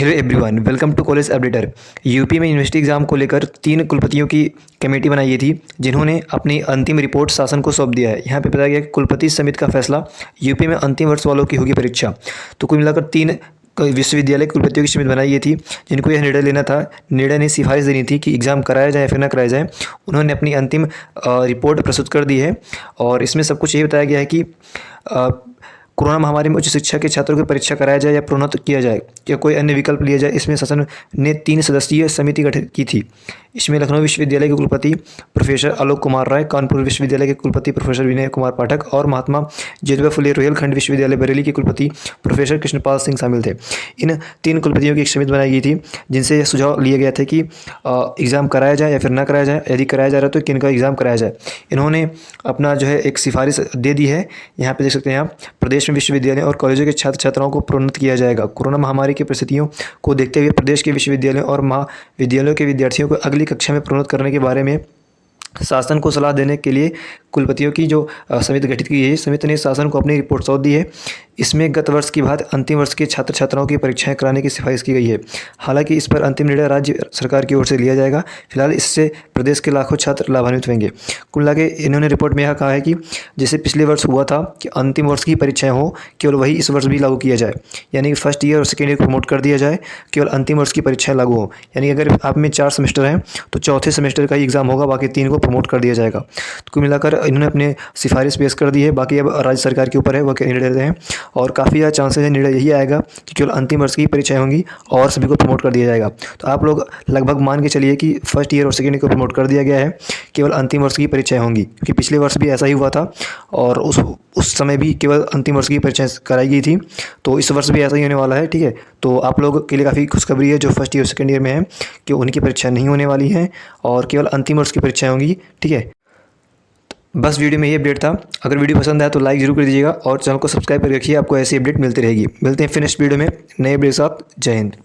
Hello everyone, welcome to college updater. UP में university exam को लेकर 3 कुलपतियों की कमेटी बनाई गई थी, जिन्होंने अपनी अंतिम रिपोर्ट शासन को सौंप दिया है। यहाँ पे बताया गया कि कुलपति समिति का फैसला, यूपी में अंतिम वर्ष वालों की होगी परीक्षा। तो कुल मिलाकर 3 विश्वविद्यालय कुलपतियों की समिति बनाई गई थी, जिनको यह निर्णय लेना था। निर्णय ने सिफारिश देनी थी कि एग्ज़ाम कराया जाए या फिर ना कराया जाए। उन्होंने अपनी अंतिम रिपोर्ट प्रस्तुत कर दी है और इसमें सब कुछ ये बताया गया है कि कोरोना महामारी में उच्च शिक्षा के छात्रों की परीक्षा कराया जाए या प्रोन्नत किया जाए या कोई अन्य विकल्प लिया जाए। इसमें शासन ने 3 सदस्यीय समिति गठित की थी। इसमें लखनऊ विश्वविद्यालय के कुलपति प्रोफेसर आलोक कुमार राय, कानपुर विश्वविद्यालय के कुलपति प्रोफेसर विनय कुमार पाठक और महात्मा ज्योतिबा फुले रोहिलखंड विश्वविद्यालय बरेली के कुलपति प्रोफेसर कृष्णपाल सिंह शामिल थे। इन 3 कुलपतियों की एक समिति बनाई गई थी, जिनसे यह सुझाव लिया गया था कि एग्ज़ाम कराया जाए या फिर ना कराया जाए। यदि कराया जा रहा है तो किनका एग्ज़ाम कराया जाए। इन्होंने अपना जो है एक सिफारिश दे दी है। यहाँ पे देख सकते हैं आप, प्रदेश में विश्वविद्यालय और कॉलेजों के छात्र छात्राओं को प्रोन्नत किया जाएगा। कोरोना महामारी की परिस्थितियों को देखते हुए प्रदेश के विश्वविद्यालयों और महाविद्यालयों के विद्यार्थियों को अगली कक्षा में प्रोन्नत करने के बारे में शासन को सलाह देने के लिए कुलपतियों की जो समिति गठित की है, समिति ने शासन को अपनी रिपोर्ट सौंप दी है। इसमें गत वर्ष की बात अंतिम वर्ष के छात्र छात्राओं की परीक्षाएं कराने की सिफारिश की गई है। हालांकि इस पर अंतिम निर्णय राज्य सरकार की ओर से लिया जाएगा। फिलहाल इससे प्रदेश के लाखों छात्र लाभान्वित होंगे। कुल मिला के इन्होंने रिपोर्ट में यह कहा है कि जैसे पिछले वर्ष हुआ था कि अंतिम वर्ष की परीक्षाएं हो, केवल वही इस वर्ष भी लागू किया जाए। यानी कि फर्स्ट ईयर और सेकेंड ईयर को प्रमोट कर दिया जाए, केवल अंतिम वर्ष की परीक्षाएं लागू हो। यानी अगर आप में 4 सेमेस्टर हैं तो चौथे सेमेस्टर का ही एग्ज़ाम होगा, बाकी 3 को प्रमोट कर दिया जाएगा। तो कुल मिलाकर इन्होंने अपने सिफारिश पेश कर दी है। बाकी अब राज्य सरकार के ऊपर है वह क्या निर्णय लेते हैं, और काफ़ी ज़्यादा चांसेस है निर्णय यही आएगा कि केवल अंतिम वर्ष की परीक्षाएं होंगी और सभी को प्रमोट कर दिया जाएगा। तो आप लोग लगभग मान के चलिए कि फर्स्ट ईयर और सेकेंड ईयर को प्रमोट कर दिया गया है, केवल अंतिम वर्ष की परीक्षाएं होंगी। क्योंकि पिछले वर्ष भी ऐसा ही हुआ था और उस समय भी केवल अंतिम वर्ष की परीक्षाएं कराई गई थी। तो इस वर्ष भी ऐसा ही होने वाला है। ठीक है, तो आप लोग के लिए काफ़ी खुशखबरी है जो फर्स्ट ईयर और सेकेंड ईयर में है कि उनकी परीक्षाएं नहीं होने वाली हैं और केवल अंतिम वर्ष की परीक्षाएं होंगी। ठीक है, बस वीडियो में ये अपडेट था। अगर वीडियो पसंद आया तो लाइक जरूर कर दीजिएगा और चैनल को सब्सक्राइब कर रखिए, आपको ऐसी अपडेट मिलती रहेगी। मिलते हैं फिर नेक्स्ट वीडियो में नए अपडेट के साथ। जय हिंद।